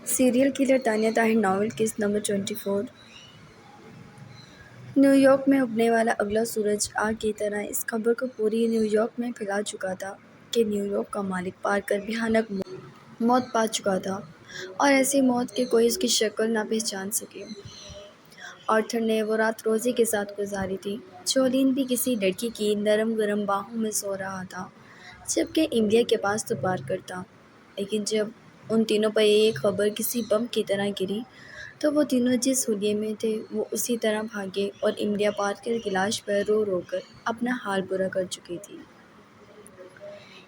Serial killer Tania Tahir novel قسط number 24۔ New York میں اگنے والا اگلا سورج آگ کی طرح اس خبر کو پوری نیو یارک میں پھیلا چکا تھا کہ نیو یارک کا مالک پارکر بھیانک موت پا چکا تھا، اور ایسی موت کہ کوئی اس کی شکل نہ پہچان سکے۔ آرتھر نے وہ رات روزی کے ساتھ گزاری تھی۔ جولین بھی کسی لڑکی کی نرم گرم باہوں میں سو رہا تھا، جبکہ ایملیا کے پاس تو پارکر تھا۔ لیکن جب ان تینوں پر یہ خبر کسی بم کی طرح گری تو وہ تینوں جس حلیے میں تھے وہ اسی طرح بھاگے، اور ایملیا پارکر کی لاش پر رو رو کر اپنا حال برا کر چکی تھی۔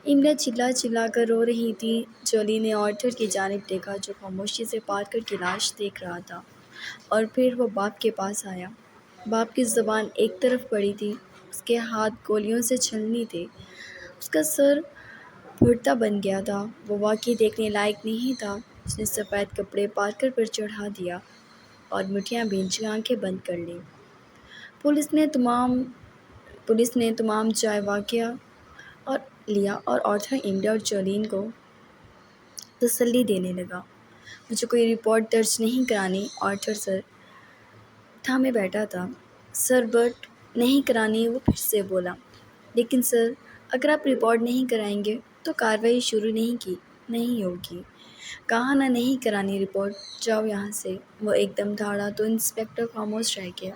ایملیا چلا چلا کر رو رہی تھی۔ جولین نے آرتھر کی جانب دیکھا جو خاموشی سے پارکر کی لاش دیکھ رہا تھا، اور پھر وہ باپ کے پاس آیا۔ باپ کی زبان ایک طرف پڑی تھی، اس کے ہاتھ گولیوں سے چھلنی تھے، اس کا سر بھرتا بن گیا تھا، وہ واقعی دیکھنے لائق نہیں تھا۔ اس نے سفید کپڑے پارکر پر چڑھا دیا اور مٹھیاں بھینچ کر آنکھیں بند کر لیں۔ پولیس نے تمام جائے واقعہ اور لیا، اور آرتھر ایملیا اور جولین کو تسلی دینے لگا۔ مجھے کوئی رپورٹ درج نہیں کرانی، آرتھر سر تھامے بیٹھا تھا۔ سر بٹ نہیں کرانی، وہ پھر سے بولا۔ لیکن سر، اگر آپ رپورٹ نہیں کرائیں گے تو کارروائی شروع نہیں ہوگی۔ کہا نا نہیں کرانی رپورٹ، جاؤ یہاں سے۔ وہ ایک دم دھاڑا تو انسپکٹر خاموش رہ گیا۔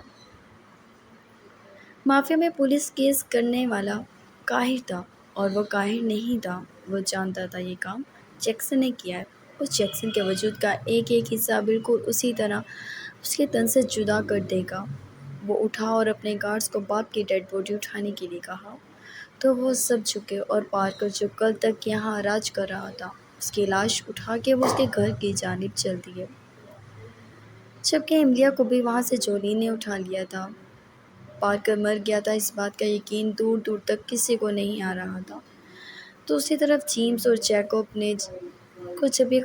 مافیا میں پولیس کیس کرنے والا قاہر تھا، اور وہ قاہر نہیں تھا، وہ جانتا تھا یہ کام جیکسن نے کیا ہے۔ اس جیکسن کے وجود کا ایک ایک حصہ بالکل اسی طرح اس کے تن سے جدا کر دے گا۔ وہ اٹھا اور اپنے گارڈز کو باپ کی ڈیڈ باڈی اٹھانے کے لیے کہا، تو وہ سب جھکے، اور پارکر جو کل تک یہاں راج کر رہا تھا، اس کی لاش اٹھا کے وہ اس کے گھر کی جانب چل دیے، جبکہ ایملیا کو بھی وہاں سے جولین نے اٹھا لیا تھا۔ پارکر مر گیا تھا، اس بات کا یقین دور دور تک کسی کو نہیں آ رہا تھا۔ دوسری طرف جیمز اور جیکوب نے جب یہ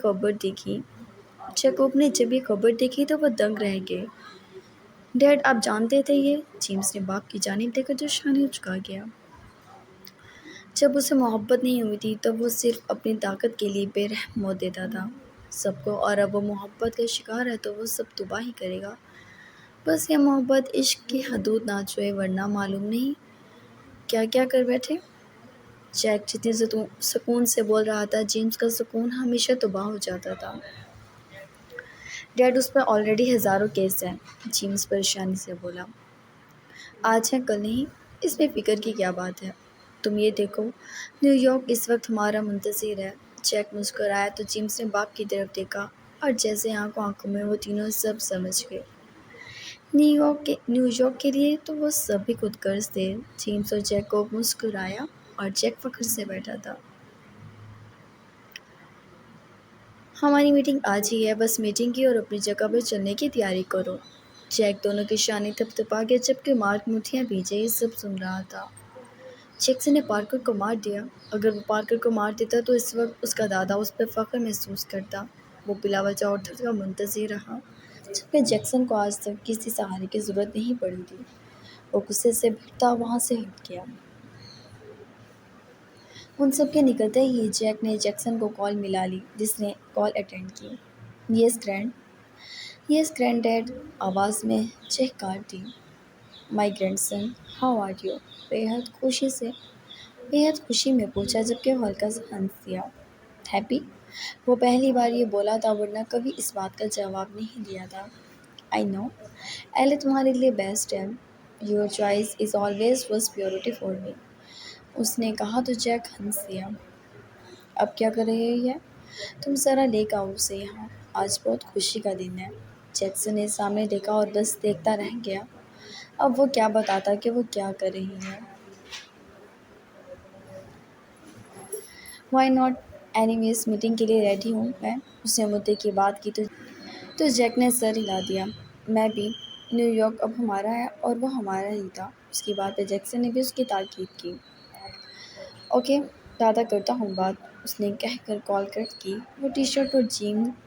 خبر دیکھی تو وہ دنگ رہ گئے۔ ڈیڈ، آپ جانتے تھے یہ؟ جیمز نے باپ کی جانب دیکھا جو شانے جھکا گیا۔ جب اسے محبت نہیں ہوئی تھی تو وہ صرف اپنی طاقت کے لیے بے رحم موت دیتا تھا سب کو، اور اب وہ محبت کا شکار ہے تو وہ سب تباہی کرے گا۔ بس یہ محبت عشق کی حدود نہ چھوئے، ورنہ معلوم نہیں کیا کیا کر بیٹھے۔ جیک جتنی سکون سے بول رہا تھا، جیمز کا سکون ہمیشہ تباہ ہو جاتا تھا۔ ڈیڈ، اس پر آلریڈی ہزاروں کیس ہیں، جیمز پریشانی سے بولا۔ آج ہے کل نہیں، اس میں فکر کی کیا بات ہے؟ تم یہ دیکھو، نیو یارک اس وقت ہمارا منتظر ہے۔ جیک مسکرایا تو جیمز نے باپ کی طرف دیکھا، اور جیسے آنکھوں میں وہ تینوں سب سمجھ گئے۔ نیو یارک کے لیے تو وہ سب بھی خود غرض تھے۔ جیمز اور جیکوب مسکرایا، اور جیک فخر سے بیٹھا تھا۔ ہماری میٹنگ آج ہی ہے، بس میٹنگ کی اور اپنی جگہ پر چلنے کی تیاری کرو۔ جیک دونوں کی شانے تھپتھپا گیا، جبکہ مارک مٹھیاں بھینچے یہ سب سن رہا تھا۔ جیکسن نے پارکر کو مار دیا۔ اگر وہ پارکر کو مار دیتا تو اس وقت اس کا دادا اس پر فخر محسوس کرتا۔ وہ بلا وجہ آرتھر کا منتظر رہا، جبکہ جیکسن کو آج تک کسی سہارے کی ضرورت نہیں پڑی تھی۔ وہ غصے سے بھرتا وہاں سے ہٹ گیا۔ ان سب کے نکلتے ہی جیک نے جیکسن کو کال ملا لی، جس نے کال اٹینڈ کی۔ یس گرینڈ ڈیڈ، آواز میں چہکار تھی۔ My grandson, how are you? بے حد خوشی میں پوچھا، جبکہ وہ ہلکا سا ہنس دیا۔ ہیپی؟ وہ پہلی بار یہ بولا تھا، ورنہ کبھی اس بات کا جواب نہیں دیا تھا۔ آئی نو، ایلے تمہارے لیے بیسٹ ہے۔ Your choice is always first priority for me, اس نے کہا تو جیک ہنس دیا۔ اب کیا کر رہے ہیں؟ تم ذرا لے کے آؤ اسے یہاں، آج بہت خوشی کا دن ہے۔ جیکسن نے سامنے دیکھا اور بس دیکھتا رہ گیا۔ اب وہ کیا بتاتا کہ وہ کیا کر رہی ہے۔ Why not, anyways meeting کے لیے ریڈی ہوں میں، اس نے مدعے کی بات کی تو جیک نے سر ہلا دیا۔ میں بھی، نیو یارک اب ہمارا ہے اور وہ ہمارا ہی تھا۔ اس کی بات پہ جیکسن نے بھی اس کی تاکید کی۔ اوکے، دادا کرتا ہوں بات، اس نے کہہ کر کال کٹ کی۔ وہ ٹی شرٹ اور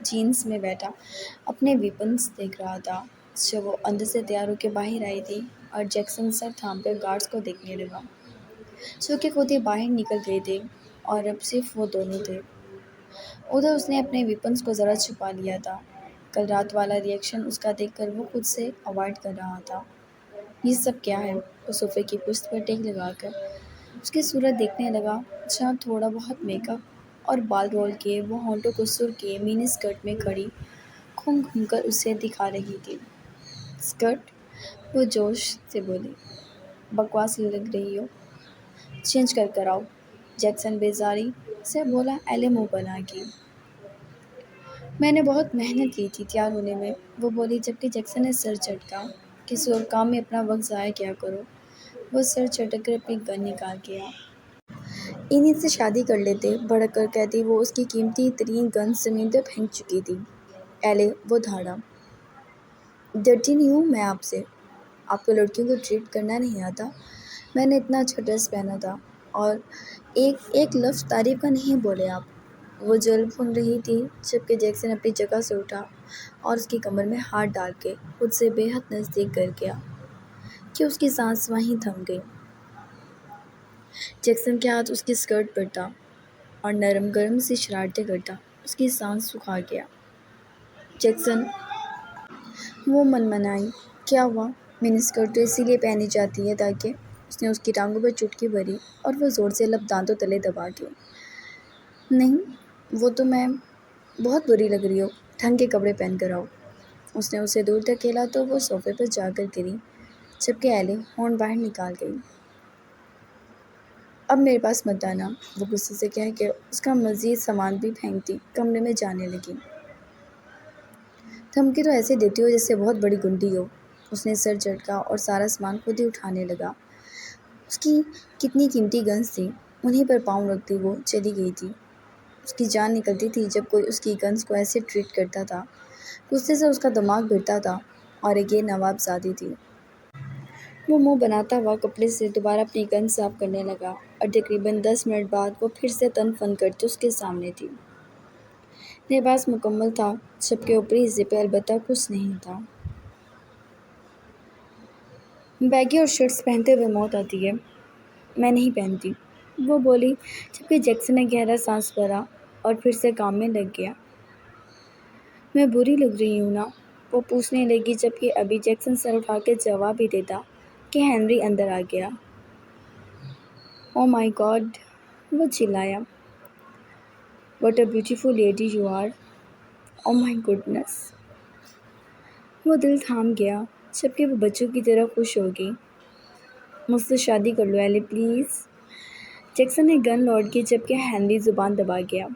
جینز میں بیٹھا اپنے ویپنز دیکھ رہا تھا۔ جب وہ اندر سے تیار ہو کے باہر آئی تھی اور جیکسن سر تھام کر گارڈز کو دیکھنے لگا، جو کہ خود ہی باہر نکل گئے تھے، اور اب صرف وہ دونوں تھے۔ ادھر اس نے اپنے ویپنس کو ذرا چھپا لیا تھا۔ کل رات والا ریئیکشن اس کا دیکھ کر وہ خود سے اوائڈ کر رہا تھا۔ یہ سب کیا ہے؟ وہ صوفے کی پشت پر ٹیک لگا کر اس کی صورت دیکھنے لگا، جہاں تھوڑا بہت میک اپ اور بال رول کیے وہ ہونٹوں کو سر کیے منی اسکرٹ میں کھڑی گھوم گھوم کر اسے دکھا رہی تھی۔ اسکرٹ؟ وہ جوش سے بولی۔ بکواس لگ رہی ہو، چینج کر آؤ، جیکسن بیزاری سے بولا ایلے منہ بنا کے۔ میں نے بہت محنت کی تھی تیار ہونے میں، وہ بولی، جبکہ جیکسن نے سر جھٹکا۔ کسی اور کام میں اپنا وقت ضائع کیا کرو۔ وہ سر جھٹک کر اپنی گن نکال کے انہیں سے شادی کر لیتے، بھڑک کر کہتی وہ اس کی قیمتی ترین گن زمین پہ پھینک چکی تھی۔ ایلے، وہ دھاڑا۔ ڈرتی نہیں ہوں میں آپ سے، آپ کو لڑکیوں کو ٹریٹ کرنا نہیں آتا۔ میں نے اتنا اچھا ڈریس پہنا تھا اور ایک لفظ تعریف کا نہیں بولے آپ۔ وہ جل بھن رہی تھی جبکہ جیکسن اپنی جگہ سے اٹھا اور اس کی کمر میں ہاتھ ڈال کے خود سے بے حد نزدیک کر گیا کہ اس کی سانس وہیں تھم گئی۔ جیکسن کے ہاتھ اس کی اسکرٹ پر تھا اور نرم گرم سی شرارتیں کرتا اس کی سانس سکھا گیا۔ جیکسن، وہ منمنائی، کیا ہوا؟ منی اسکرٹ تو اسی لیے پہنی جاتی ہے تاکہ… اس نے اس کی ٹانگوں پر چٹکی بھری اور وہ زور سے لب دانتوں تلے دبا کے۔ نہیں، وہ تو میں بہت بری لگ رہی ہو، ڈھنگ کے کپڑے پہن کر آؤ۔ اس نے اسے دور دھکیلا تو وہ صوفے پر جا کر گری جبکہ ایلے ہونٹ باہر نکال گئی۔ اب میرے پاس مت آنا، وہ غصے سے کہہ کے اس کا مزید سامان بھی پھینکتی کمرے میں جانے لگی۔ دھمکی تو ایسے دیتی ہو جیسے بہت بڑی گنڈی ہو۔ اس نے سر جھٹکا اور سارا سامان خود ہی اٹھانے لگا۔ اس کی کتنی قیمتی گنز تھی، انہیں پر پاؤں رکھتی وہ چلی گئی تھی۔ اس کی جان نکلتی تھی جب کوئی اس کی گنز کو ایسے ٹریٹ کرتا تھا۔ غصے سے اس کا دماغ بھرتا تھا اور یہ نواب زادی تھی۔ وہ منہ بناتا ہوا کپڑے سے دوبارہ اپنی گن صاف کرنے لگا اور تقریباً 10 منٹ بعد وہ پھر سے تن فن کرتے اس کے سامنے تھی۔ لباس مکمل تھا جبکہ اوپری حصے پہ البتہ کچھ نہیں تھا۔ بیگی اور شرٹس پہنتے ہوئے موت آتی ہے، میں نہیں پہنتی، وہ بولی جبکہ جیکسن نے گہرا سانس بھرا اور پھر سے کام میں لگ گیا۔ میں بری لگ رہی ہوں نا؟ وہ پوچھنے لگی جبکہ ابھی جیکسن سر اٹھا کے جواب ہی دیتا کہ ہنری اندر آ گیا۔ او مائی گاڈ، وہ چلایا۔ What a beautiful lady you are, oh my goodness. وہ دل تھام گیا جبکہ وہ بچوں کی طرح خوش ہو گئی۔ مجھ سے شادی کر لو ایلی پلیز۔ جیکسن نے گن لوٹ کی جبکہ ہنری زبان دبا گیا۔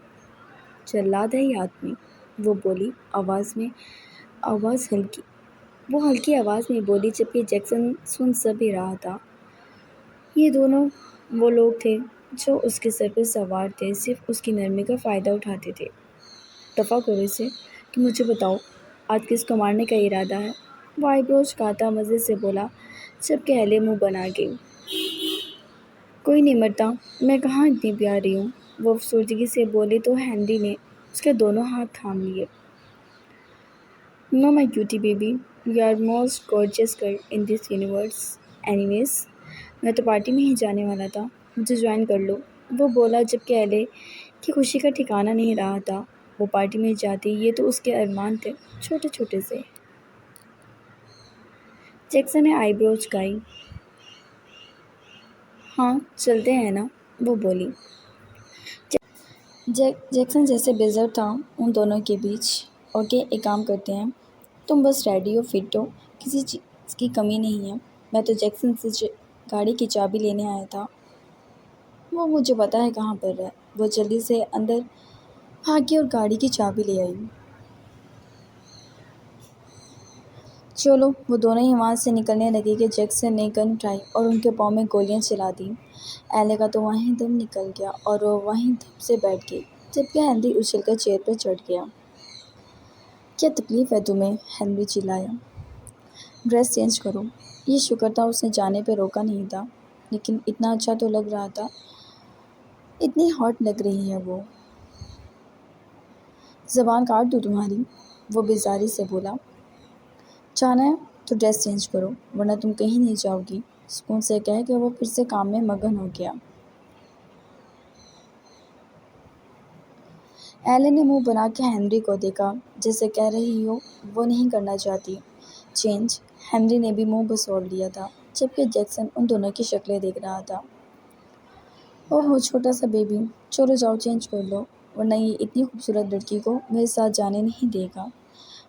جلاد ہے یہ آدمی، وہ بولی ہلکی آواز میں بولی جبکہ جیکسن سن سب ہی رہا تھا۔ یہ دونوں وہ لوگ تھے جو اس کے سر پر سوار تھے، صرف اس کی نرمی کا فائدہ اٹھاتے تھے۔ دفع کرو اسے کہ مجھے بتاؤ آج کس کو مارنے کا ارادہ ہے، وہ آئی بروز کاتا مزے سے بولا جبکہ ایلے منہ بنا گئی۔ کوئی نہیں مرتا، میں کہاں اتنی پیاری ہوں، وہ افسردگی سے بولی تو ہنری نے اس کے دونوں ہاتھ تھام لیے۔ No my cutie baby, you are most gorgeous girl in this universe. Anyways, میں تو پارٹی میں ہی جانے والا تھا، مجھے جوائن کر لو، وہ بولا جبکہ ایلے کی خوشی کا ٹھکانہ نہیں رہا تھا۔ وہ پارٹی میں جاتی، یہ تو اس کے ارمان تھے، چھوٹے چھوٹے سے۔ جیکسن نے آئی بروز اٹھائی۔ ہاں چلتے ہیں نا، وہ بولی۔ جیکسن جیسے بزر تھا ان دونوں کے بیچ۔ اوکے، ایک کام کرتے ہیں، تم بس ریڈی ہو، فٹ ہو، کسی چیز کی کمی نہیں ہے۔ میں تو جیکسن سے گاڑی کی چابی لینے آیا تھا، وہ مجھے پتا ہے کہاں پر ہے۔ وہ جلدی سے اندر بھاگی اور گاڑی کی چابی لے آئی۔ چلو، وہ دونوں ہی وہاں سے نکلنے لگے کہ جیکسن نے گن اٹھائی اور ان کے پاؤں میں گولیاں چلا دیں۔ ایلے کا تو وہیں دم نکل گیا اور وہ وہیں دم سے بیٹھ گئی جبکہ ہنری اچھل کر چیئر پر چڑھ گیا۔ کیا تکلیف ہے تمہیں؟ ہنری چلایا۔ ڈریس چینج کرو۔ یہ شکر تھا اس نے جانے پہ روکا نہیں تھا، لیکن اتنا اچھا تو لگ رہا تھا، اتنی ہاٹ لگ رہی ہے وہ۔ زبان کاٹ دوں تمہاری، وہ بیزاری سے بولا۔ جانا ہے تو ڈریس چینج کرو ورنہ تم کہیں نہیں جاؤ گی، سکون سے کہہ کے وہ پھر سے کام میں مگن ہو گیا۔ ایلن نے منہ بنا کے ہنری کو دیکھا، جیسے کہہ رہی ہو وہ نہیں کرنا چاہتی چینج۔ ہنری نے بھی منہ بسوڑ لیا تھا، جبکہ جیکسن ان دونوں کی شکلیں دیکھ رہا تھا۔ اوہ چھوٹا سا بیبی، چلو جاؤ چینج کر لو، ورنہ یہ اتنی خوبصورت لڑکی کو میرے ساتھ جانے نہیں دے گا،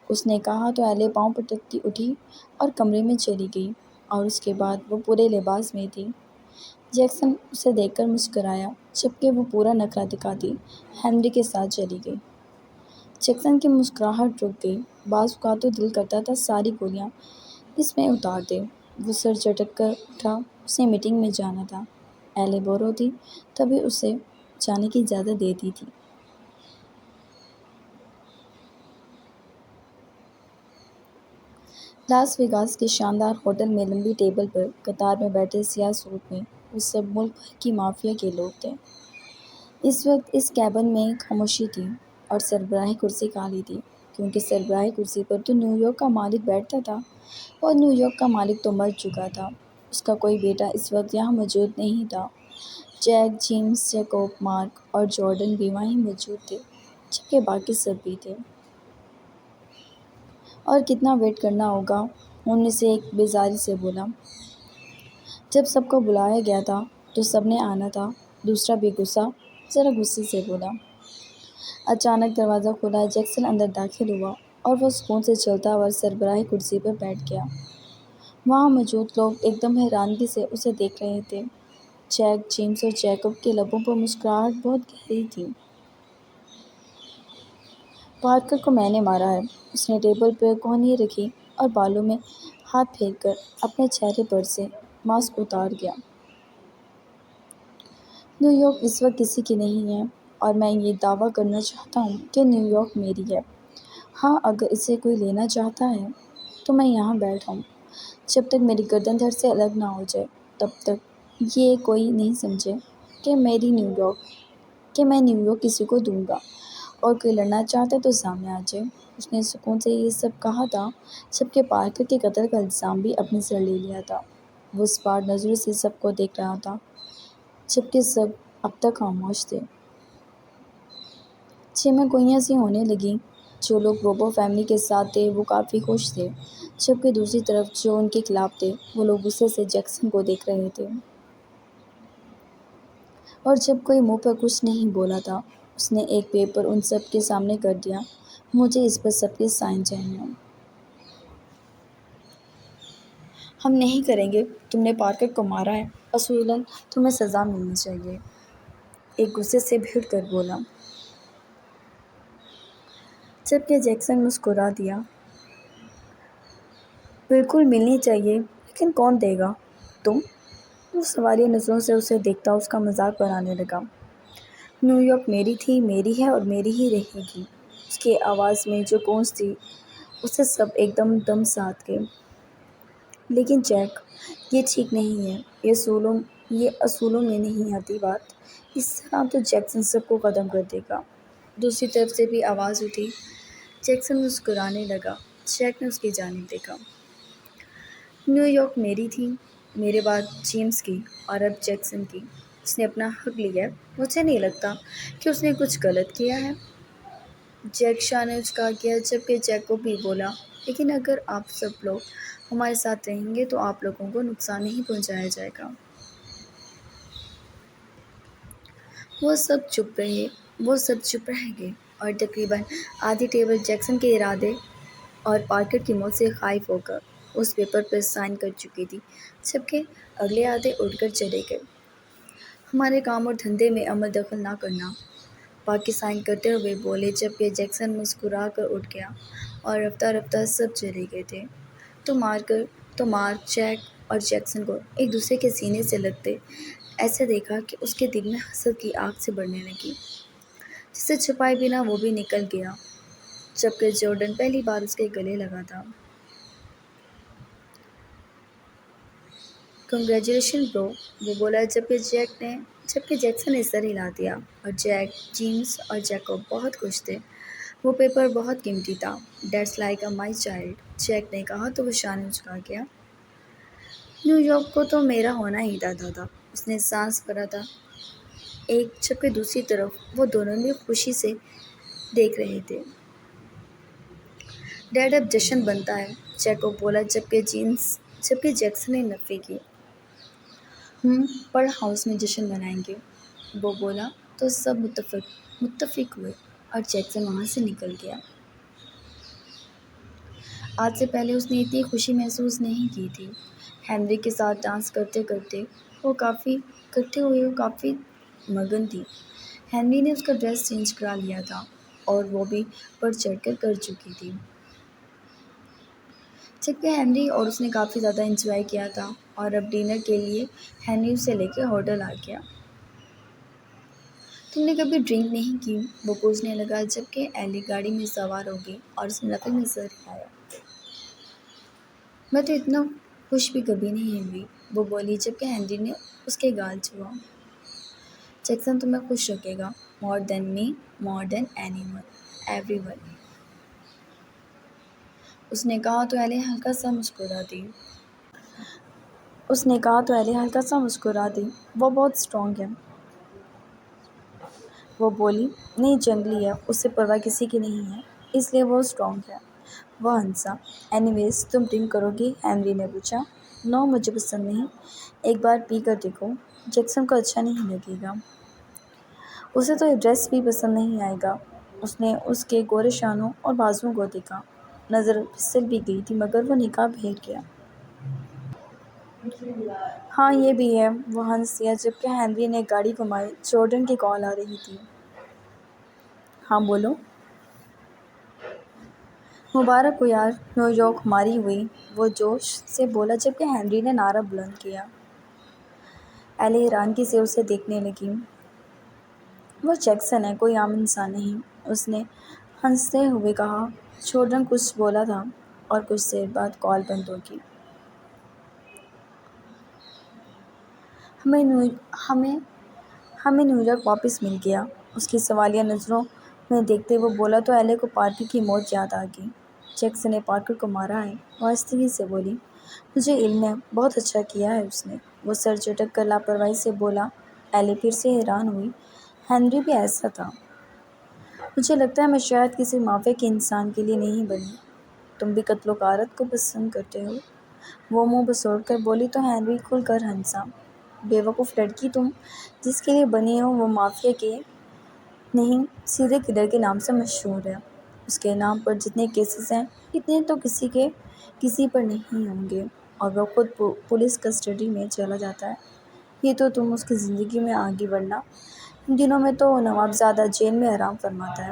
اس نے کہا تو ایلے پاؤں پٹکتی اٹھی اور کمرے میں چلی گئی، اور اس کے بعد وہ پورے لباس میں تھی۔ جیکسن اسے دیکھ کر مسکرایا، جبکہ وہ پورا نخرہ دکھاتی ہنری کے ساتھ چلی گئی۔ جیکسن کی مسکراہٹ رک گئی، بعض اوقات تو دل کرتا تھا ساری گولیاں اس میں اتار دے۔ وہ سر جھٹک کر اٹھا، اسے میٹنگ میں جانا تھا۔ ایلے بور ہوتی تبھی اسے جانے کی اجازت دیتی تھی۔ لاس ویگاس کے شاندار ہوٹل میں لمبی ٹیبل پر قطار میں بیٹھے سیاہ سوٹ میں وہ سب ملک بھر کی مافیا کے لوگ تھے۔ اس وقت اس کیبن میں خاموشی تھی اور سربراہی کرسی خالی تھی، کیونکہ سربراہی کرسی پر تو نیو یارک کا مالک بیٹھتا تھا، اور نیو یارک کا مالک تو مر چکا تھا۔ اس کا کوئی بیٹا اس وقت یہاں موجود نہیں تھا۔ جیک، جیمز، جیکوب، مارک اور جارڈن بھی وہیں موجود تھے، جبکہ باقی سب بھی تھے۔ اور کتنا ویٹ کرنا ہوگا، ان میں سے ایک بیزاری سے بولا۔ جب سب کو بلایا گیا تھا تو سب نے آنا تھا، دوسرا بھی ذرا غصے سے بولا۔ اچانک دروازہ کھلا، جیکسن اندر داخل ہوا اور وہ سکون سے چلتا ہوا سربراہی کرسی پر بیٹھ گیا۔ وہاں موجود لوگ ایک دم حیرانگی سے اسے دیکھ رہے تھے۔ جیک، جیمز اور جیکب کے لبوں پر مسکراہٹ بہت گہری تھی۔ پارکر کو میں نے مارا ہے، اس نے ٹیبل پر کہنی رکھی اور بالوں میں ہاتھ پھیر کر اپنے چہرے پر سے ماسک اتار گیا۔ نیو یارک اس وقت کسی کی نہیں ہے، اور میں یہ دعویٰ کرنا چاہتا ہوں کہ نیو یارک میری ہے۔ ہاں، اگر اسے کوئی لینا چاہتا ہے تو میں یہاں بیٹھا ہوں۔ جب تک میری گردن دھڑ سے الگ نہ ہو جائے، تب تک یہ کوئی نہیں سمجھے کہ میں نیو یارک کسی کو دوں گا، اور کوئی لڑنا چاہتا ہے تو سامنے آ جائے۔ اس نے سکون سے یہ سب کہا تھا، جبکہ پارکر کے قتل کا الزام بھی اپنے سر لے لیا تھا۔ وہ اسپاٹ نظروں سے سب کو دیکھ رہا تھا، جبکہ سب اب تک خاموش تھے۔ میں گوئیاں سی ہونے لگیں۔ جو لوگ روبو فیملی کے ساتھ تھے وہ کافی خوش تھے، جبکہ دوسری طرف جو ان کے خلاف تھے وہ لوگ غصے سے جیکسن کو دیکھ رہے تھے۔ اور جب کوئی منہ پر کچھ نہیں بولا تھا، اس نے ایک پیپر ان سب کے سامنے کر دیا۔ مجھے اس پر سب کے سائن چاہیے۔ ہم نہیں کریں گے، تم نے پارکر کو مارا ہے، اصولاً تمہیں سزا ملنی چاہیے، ایک غصے سے بھیڑ کر بولا، جبکہ جیکسن مسکرا دیا۔ بالکل ملنی چاہیے، لیکن کون دے گا؟ تم؟ وہ سوالیہ نظروں سے اسے دیکھتا اس کا مذاق بنانے لگا۔ نیو یارک میری تھی، میری ہے اور میری ہی رہے گی۔ اس کی آواز میں جو گونج تھی اسے سب ایک دم دم ساتھ گئے۔ لیکن جیک، یہ ٹھیک نہیں ہے، یہ اصولوں میں نہیں آتی بات، اس طرح تو جیکسن سب کو ختم کر دے گا۔ دوسری طرف سے بھی آواز اٹھی۔ جیکسن مسکرانے لگا۔ جیک نے اس کی جانب دیکھا۔ نیو یارک میری تھی، میرے بعد جیمز کی اور اب جیکسن کی۔ اس نے اپنا حق لیا ہے، مجھے نہیں لگتا کہ اس نے کچھ غلط کیا ہے۔ جیک شاہ نے جھکا کیا، جبکہ جیکب بھی بولا، لیکن اگر آپ سب لوگ ہمارے ساتھ رہیں گے تو آپ لوگوں کو نقصان نہیں پہنچایا جائے گا۔ وہ سب چپ رہ گئے، اور تقریباً آدھی ٹیبل جیکسن کے ارادے اور پارکر کی موت سے خائف ہو کر اس پیپر پر سائن کر چکی تھی، جبکہ اگلے آدھے اٹھ کر چلے گئے۔ ہمارے کام اور دھندے میں عمل دخل نہ کرنا، باقی سائن کرتے ہوئے بولے، جبکہ جیکسن مسکرا کر اٹھ گیا، اور رفتہ رفتہ سب چلے گئے تھے۔ تو مارک، جیک اور جیکسن کو ایک دوسرے کے سینے سے لگتے ایسے دیکھا کہ اس کے دل میں حسد کی آگ سے بڑھنے لگی، جسے چھپائے بنا وہ بھی نکل گیا، جبکہ جارڈن پہلی بار اس کے گلے لگا تھا۔ کنگریچولیشن برو، وہ بولا، جبکہ جیکسن نے سر ہلا دیا، اور جیک، جیمز اور جیکب بہت خوش تھے۔ وہ پیپر بہت قیمتی تھا۔ That's like my child, Jack نے کہا تو وہ شانیں جھکا گیا۔ نیو یارک کو تو میرا ہونا ہی تھا دادا، اس نے سانس بھرا تھا۔ جبکہ دوسری طرف وہ دونوں بھی خوشی سے دیکھ رہے تھے۔ ڈیڈ اب جشن بنتا ہے، جیکوب بولا جبکہ جیکسن نے نفی کی۔ پر ہاؤس میں جشن منائیں گے، وہ بولا تو سب متفق ہوئے اور جیکسن وہاں سے نکل گیا۔ آج سے پہلے اس نے اتنی خوشی محسوس نہیں کی تھی۔ ہنری کے ساتھ ڈانس کرتے کرتے وہ کافی مگن تھی۔ ہنری نے اس کا ڈریس چینج کرا لیا تھا اور وہ بھی بڑھ چڑھ کر چکی تھی، جبکہ ہنری اور اس نے کافی زیادہ انجوائے کیا تھا۔ اور اب ڈنر کے لیے ہنری اسے لے کے ہوٹل آ گیا۔ تم نے کبھی ڈرنک نہیں کی؟ وہ پوچھنے لگا جبکہ ایلی گاڑی میں سوار ہو گئی اور اس نے نفی میں سر ہلایا۔ میں تو اتنا خوش بھی کبھی نہیں ہوئی، وہ بولی جبکہ ہنری نے اس کے گال چھوا۔ جیکسن تمہیں خوش رکھے گا، مور دین می، مور دین ایوری ون، اس نے کہا تو ایلی ہلکا سا مسکرا دی۔ وہ بہت اسٹرانگ ہے، وہ بولی۔ نہیں، جنگلی ہے، اسے پرواہ کسی کی نہیں ہے، اس لیے وہ اسٹرانگ ہے، وہ ہنسا۔ اینی ویز تم ڈرنک کرو گی؟ ہنری نے پوچھا۔ نو، مجھے پسند نہیں۔ ایک بار پی کر دیکھو، جیکسن کو اچھا نہیں لگے گا، اسے تو یہ ڈریس بھی پسند نہیں آئے گا۔ اس نے اس کے گورے شانوں اور بازوؤں کو دیکھا، نظر پھسل بھی گئی تھی مگر وہ نقاب پہن گیا۔ ہاں یہ بھی ہے، وہ ہنس دیا جبکہ ہنری نے گاڑی گھمائی۔ جارڈن کی کال آ رہی تھی۔ ہاں بولو۔ مبارک ہو یار، نیو یارک ہماری ہوئی، وہ جوش سے بولا جبکہ ہنری نے نعرہ بلند کیا۔ ایلی حیرانگی سے اسے دیکھنے لگی۔ وہ جیکسن ہے، کوئی عام انسان نہیں، اس نے ہنستے ہوئے کہا۔ جارڈن کچھ بولا تھا اور کچھ دیر بعد کال بند ہو گئی۔ ہمیں نیو یارک واپس مل گیا، اس کی سوالیہ نظروں میں دیکھتے ہوئے بولا تو ایلی کو پارکر کی موت یاد آ گئی۔ جیکسن نے پارکر کو مارا ہے، وہ آہستگی سے بولی۔ مجھے علم ہے، بہت اچھا کیا ہے اس نے، وہ سر جھٹک کر لاپرواہی سے بولا۔ ایلی پھر سے حیران ہوئی۔ ہنری بھی ایسا تھا؟ مجھے لگتا ہے میں شاید کسی مافیا کے انسان کے لیے نہیں بنی۔ تم بھی قتل و غارت کو پسند کرتے ہو؟ وہ منہ بسوڑ کر بولی تو ہنری کھل کر ہنسا۔ بے وقوف لڑکی، تم جس کے لیے بنی ہو وہ مافیا کے نہیں، سیدھے کلر کے نام سے مشہور ہے۔ اس کے نام پر جتنے کیسز ہیں اتنے تو کسی پر نہیں ہوں گے، اور وہ خود پولیس کسٹڈی میں چلا جاتا ہے۔ یہ تو تم اس کی زندگی میں آگے بڑھنا، ان دنوں میں تو نوابزادہ جیل میں آرام فرماتا ہے،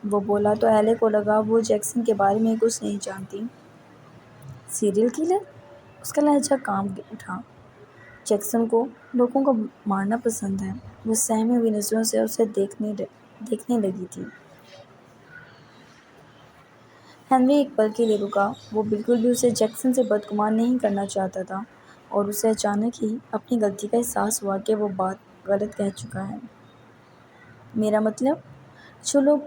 وہ بولا تو ایلی کو لگا وہ جیکسن کے بارے میں کچھ نہیں جانتی۔ Serial killer? اس کا لہجہ کانپ اٹھا۔ جیکسن کو لوگوں کو مارنا پسند ہے، وہ سہمی ہوئی نظروں سے اسے دیکھنے لگی تھی۔ ہنری ایک پل کے لیے رکا، وہ بالکل بھی اسے جیکسن سے بدگمان نہیں کرنا چاہتا تھا، اور اسے اچانک ہی اپنی غلطی کا احساس ہوا کہ وہ بات غلط کہہ چکا ہے۔ میرا مطلب، جو لوگ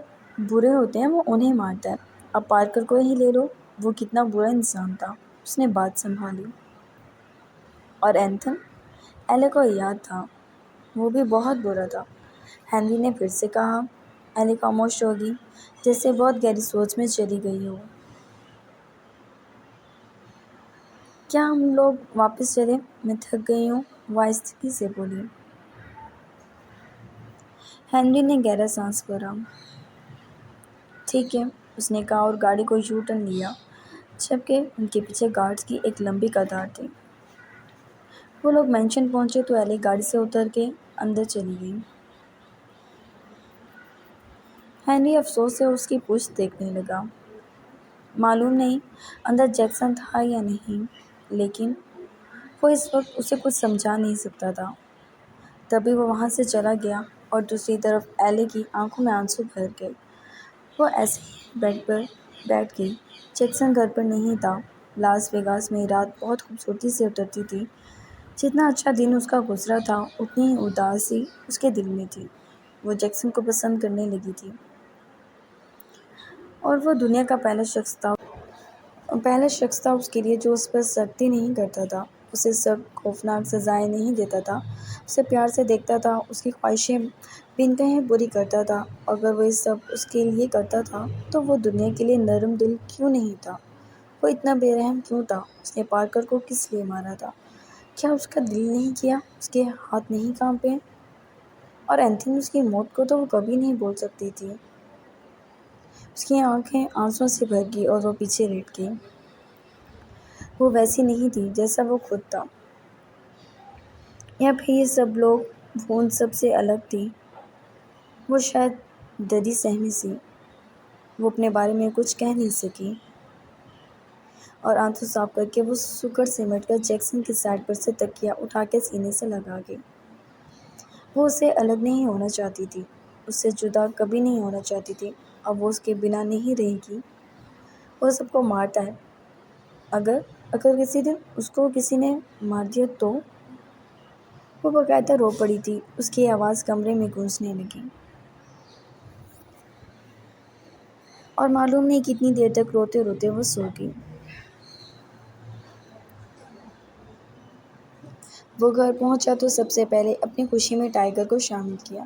برے ہوتے ہیں وہ انہیں مارتا ہے، اب پارکر کو ہی لے لو، وہ کتنا برا انسان تھا، اس نے بات سنبھالی۔ اور اینتھن؟ ایلی کو یاد تھا، وہ بھی بہت برا تھا، ہنری نے پھر سے کہا۔ ایلی خاموش ہو گئی، جیسے بہت گہری سوچ میں چلی گئی ہو۔ کیا ہم لوگ واپس چلیں؟ میں تھک گئی ہوں، وہ آہستگی سے بولی۔ ہنری نے گہرا سانس بھرا۔ ٹھیک ہے، اس نے کہا اور گاڑی کو یو ٹرن لیا، جبکہ ان کے پیچھے گارڈز کی ایک لمبی قطار تھی۔ وہ لوگ مینشن پہنچے تو ایلی گاڑی سے اتر کے اندر چلی گئی۔ ہنری افسوس سے اس کی پشت دیکھنے لگا۔ معلوم نہیں اندر جیکسن تھا یا نہیں، لیکن وہ اس وقت اسے کچھ سمجھا نہیں سکتا تھا۔ تبھی وہ وہاں سے چلا گیا اور دوسری طرف ایلی کی آنکھوں میں آنسو بھر گئے۔ وہ ایسے ہی بیڈ پر بیٹھ گئی۔ جیکسن گھر پر نہیں تھا۔ لاس ویگاس میں رات بہت خوبصورتی سے اترتی تھی۔ جتنا اچھا دن اس کا گزرا تھا اتنی ہی اداسی اس کے دل میں تھی۔ وہ جیکسن کو پسند کرنے لگی تھی، اور وہ دنیا کا پہلا شخص تھا اس کے لیے جو اس پر سختی نہیں کرتا تھا۔ اسے سخت خوفناک سزائیں نہیں دیتا تھا، اسے پیار سے دیکھتا تھا، اس کی خواہشیں بن کہیں پوری کرتا تھا۔ اگر وہ یہ سب اس کے لیے کرتا تھا تو وہ دنیا کے لیے نرم دل کیوں نہیں تھا؟ وہ اتنا بے رحم کیوں تھا؟ اس نے پارکر کو کس لیے مارا تھا؟ کیا اس کا دل نہیں کیا؟ اس کے ہاتھ نہیں کانپے؟ اور اینتھونی کی موت کو تو وہ کبھی نہیں بھول سکتی تھی۔ اس کی آنکھیں آنسوؤں سے بھر گئی اور وہ پیچھے لیٹ گئی۔ وہ ویسی نہیں تھی جیسا وہ خود تھا، یا پھر یہ سب لوگ، وہ ان سب سے الگ تھی۔ وہ شاید ڈری سہمی سی، وہ اپنے بارے میں کچھ کہہ نہیں سکی، اور آنسو صاف کر کے وہ سکڑ سمیٹ کر جیکسن کی سائڈ پر سے تکیہ اٹھا کے سینے سے لگا گئی۔ وہ اس سے الگ نہیں ہونا چاہتی تھی، اس سے جدا کبھی نہیں ہونا چاہتی تھی۔ اب وہ اس کے بنا نہیں رہے گی۔ وہ سب کو مارتا ہے، اگر کسی دن اس کو کسی نے مار دیا تو؟ وہ باقاعدہ رو پڑی تھی، اس کی آواز کمرے میں گونجنے لگی، اور معلوم نہیں کتنی دیر تک روتے روتے وہ سو گئی۔ وہ گھر پہنچا تو سب سے پہلے اپنی خوشی میں ٹائیگر کو شامل کیا۔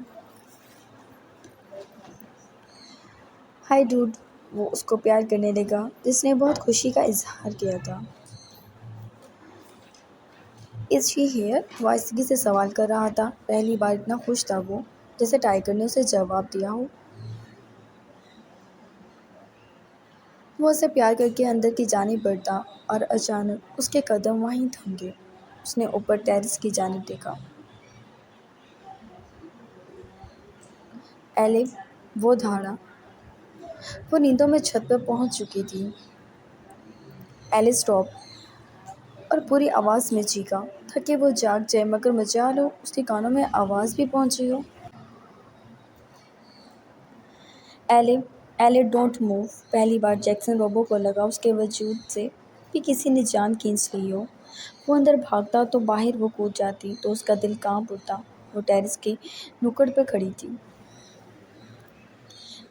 ہائی ڈوڈ، وہ اس کو پیار کرنے لگا جس نے بہت خوشی کا اظہار کیا تھا۔ از شی ہیئر؟ وہ آہستگی سے سوال کر رہا تھا۔ پہلی بار اتنا خوش تھا وہ، جیسے ٹائیگر نے اسے جواب دیا ہو۔ وہ اسے پیار کر کے اندر کی جانب بڑھتا، اور اچانک اس کے قدم وہیں تھم گئے۔ اس نے اوپر ٹیرس کی جانب دیکھا۔ ایلے، وہ دھاڑا۔ وہ نیندوں میں چھت پر پہنچ چکی تھی۔ ایلے اسٹاپ! اور پوری آواز میں چیخا تھا کہ وہ جاگ جائے، مگر مجال ہو اس کے کانوں میں آواز بھی پہنچی ہو۔ ایلے ڈونٹ موو! پہلی بار جیکسن روبو کو لگا اس کے وجود سے بھی کسی نے جان کھینچ لی ہو۔ وہ اندر بھاگتا تو باہر وہ کود جاتی تو اس کا دل کانپ اٹھتا۔ وہ ٹیرس کی نکڑ پر کھڑی تھی۔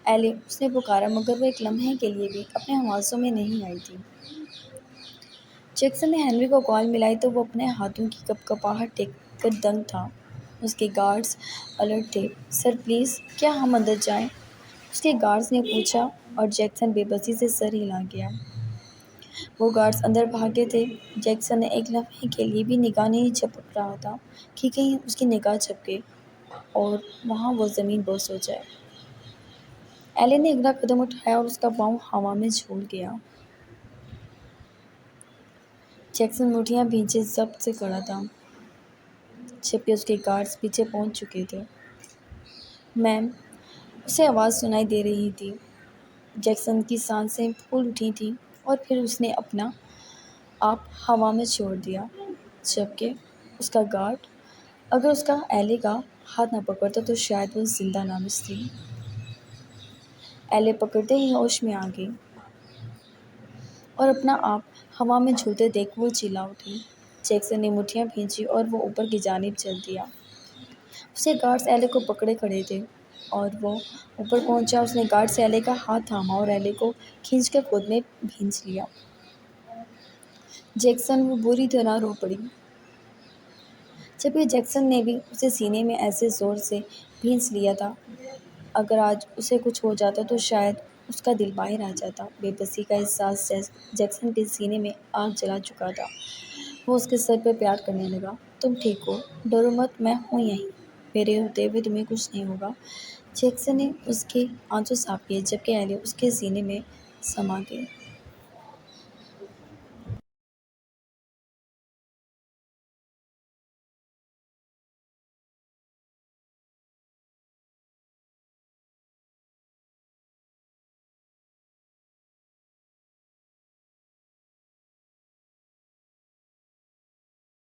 ایلے، اس نے پکارا، مگر وہ ایک لمحے کے لیے بھی اپنے حواسوں میں نہیں آئی تھی۔ جیکسن نے ہنری کو کال ملائی تو وہ اپنے ہاتھوں کی کپ کپاہٹ دیکھ کر دنگ تھا۔ اس کے گارڈز الرٹ تھے۔ سر پلیز، کیا ہم اندر جائیں؟ اس کے گارڈز نے پوچھا، اور جیکسن بے بسی سے سر ہلا گیا۔ وہ گارڈز اندر بھاگے تھے۔ جیکسن نے ایک لمحے کے لیے بھی نگاہ نہیں جھپک رہا تھا کہ کہیں اس کی نگاہ جھپکے اور وہاں وہ زمین بوس ہو جائے۔ ایلے نے اگلا قدم اٹھایا اور اس کا پاؤں ہوا میں جھول گیا۔ جیکسن مٹھیاں بھینچے ضبط سے کھڑا تھا، جبکہ اس کے گارڈز پیچھے پہنچ چکے تھے۔ میم، اسے آواز سنائی دے رہی تھی۔ جیکسن کی سانسیں پھول اٹھی تھیں، اور پھر اس نے اپنا آپ ہوا میں چھوڑ دیا، جبکہ اس کا گارڈ، اگر اس کا ایلے کا ہاتھ نہ پکڑتا تو شاید وہ زندہ نہ بچتی۔ ایلے پکڑتے ہی ہوش میں آ گئی، اور اپنا آپ ہوا میں جھولتے دیکھ وہ چلا اٹھی۔ جیکسن نے مٹھیاں بھینچی اور وہ اوپر کی جانب چل دیا۔ اس کے گارڈز ایلے کو پکڑے کھڑے تھے، اور وہ اوپر پہنچا۔ اس نے گارڈ سے ایلے کا ہاتھ تھاما اور ایلے کو کھینچ کر گود میں بھینچ لیا۔ جیکسن، وہ بری طرح رو پڑی، جبکہ جیکسن نے بھی اسے سینے میں ایسے زور سے بھینچ لیا تھا۔ اگر آج اسے کچھ ہو جاتا تو شاید اس کا دل باہر آ جاتا۔ بے بسی کا احساس جیکسن کے سینے میں آگ جلا چکا تھا۔ وہ اس کے سر پر پیار کرنے لگا۔ تم ٹھیک ہو؟ ڈرو مت، میں ہوں یہیں، میرے ہوتے ہوئے تمہیں کچھ نہیں ہوگا۔ جیکسن نے اس کے آنسو صاف کیے، جبکہ ایلے اس کے سینے میں سما گئی۔